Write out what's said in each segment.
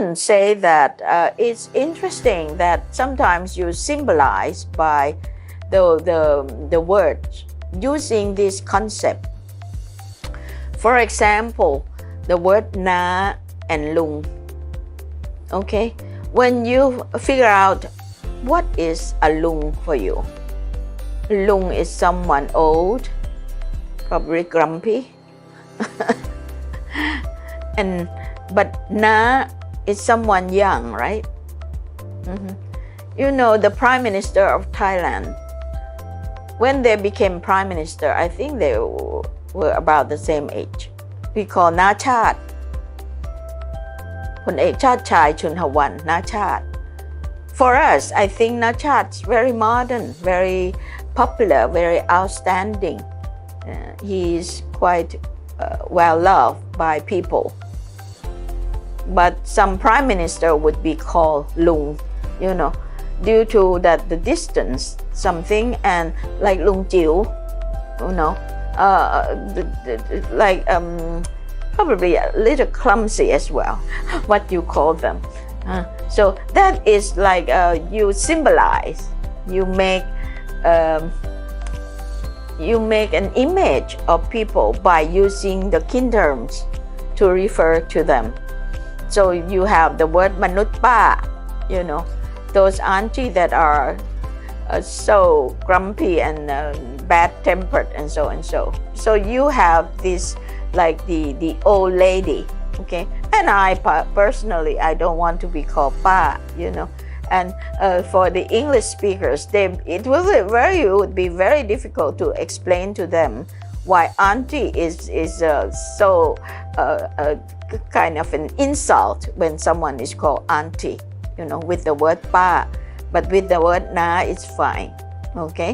often say that it's interesting that sometimes you symbolize by the words using this concept. For example, the word na and lung. Okay, when you figure out what is a lung for you, lung is someone old, probably grumpy, but na is someone young, right? You know, the Prime Minister of Thailand, when they became Prime Minister, I think they were about the same age. We call นาชาติพลเอกชาติชายชุนหวันนาชาติ For us, I think นาชาติ is very modern, very popular, very outstanding. He is quite well loved by people. But some prime minister would be called Lung, you know, due to that the distance, something, and like Lung Jiu, you know, like probably a little clumsy as well, what you call them. So that is like you symbolize, you make an image of people by using the kin terms to refer to them. So you have the word มนุษย์ป้า you know, those auntie that are so grumpy and bad-tempered and so and so. So you have this like the old lady, okay? And I personally, I don't want to be called ป้า you know. And for the English speakers, it would be very difficult to explain to them why auntie is so kind of an insult when someone is called auntie, you know, with the word ป้า, but with the word นา it's fine, okay?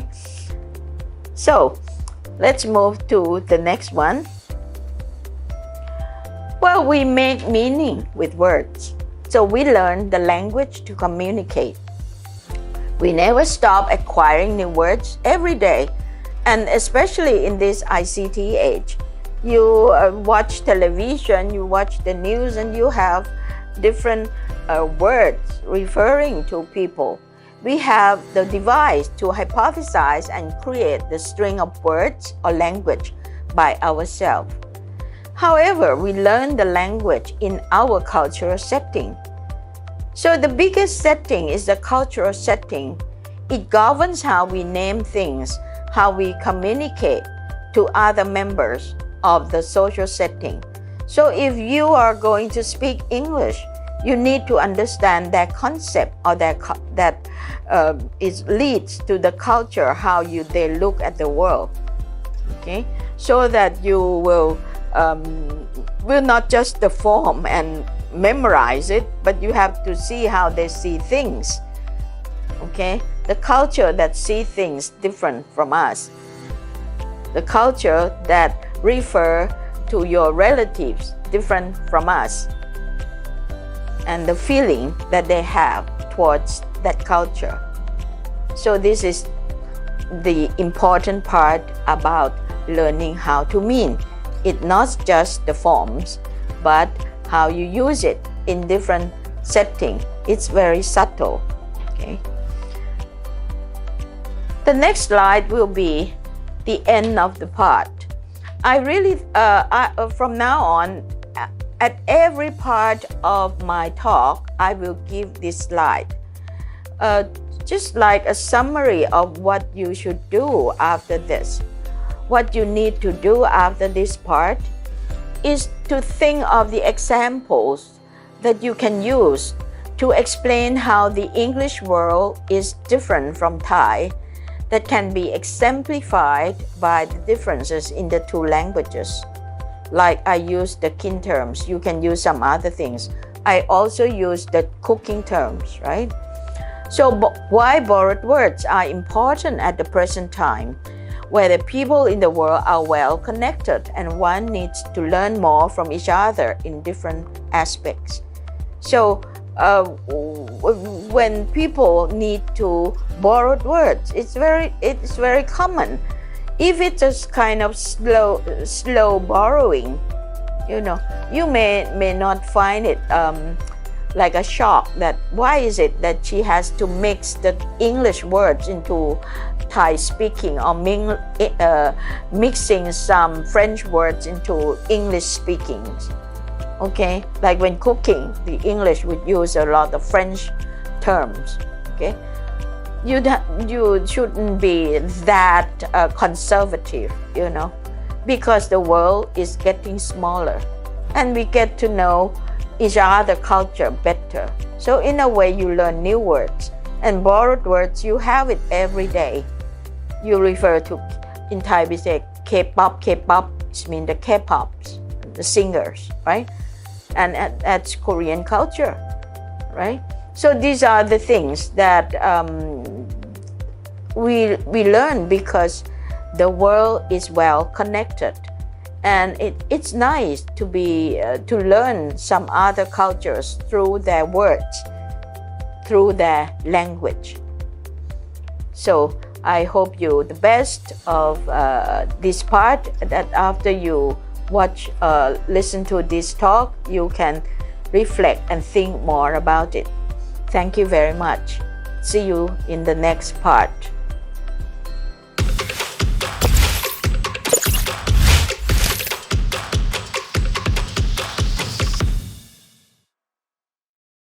So let's move to the next one. Well, we make meaning with words. So we learn the language to communicate. We never stop acquiring new words every day, and especially in this ICT age. You watch television, you watch the news, and you have different words referring to people. We have the device to hypothesize and create the string of words or language by ourselves. However, we learn the language in our cultural setting. So the biggest setting is the cultural setting. It governs how we name things, how we communicate to other members of the social setting. So if you are going to speak English, you need to understand that concept or that it leads to the culture, how they look at the world. Okay, so that you will not just the form and memorize it, but you have to see how they see things. Okay, the culture that see things different from us, the culture that refer to your relatives different from us, and the feeling that they have towards that culture. So this is the important part about learning how to mean. It's not just the forms, but how you use it in different settings. It's very subtle. Okay. The next slide will be the end of the part. I really, from now on, at every part of my talk, I will give this slide. Just like a summary of what you should do after this. What you need to do after this part is to think of the examples that you can use to explain how the English world is different from Thai, that can be exemplified by the differences in the two languages. Like I use the kin terms, you can use some other things. I also use the cooking terms, right? So why borrowed words are important at the present time, where the people in the world are well connected and one needs to learn more from each other in different aspects. So when people need to borrow words, it's very common. If it's just kind of slow borrowing, you know, you may not find it like a shock that why is it that she has to mix the English words into Thai speaking or mixing some French words into English speaking. Okay, like when cooking, the English would use a lot of French terms. Okay, you shouldn't be that conservative, you know, because the world is getting smaller, and we get to know each other culture better. So in a way, you learn new words and borrowed words. You have it every day. You refer to in Thai we say K-pop. K-pop means the K-pops, the singers, right? And that's Korean culture, right? So these are the things that we learn because the world is well connected, and it's nice to be to learn some other cultures through their words, through their language. So I hope you the best of this part, that after you watch listen to this talk, you can reflect and think more about it. Thank you very much. See you in the next part.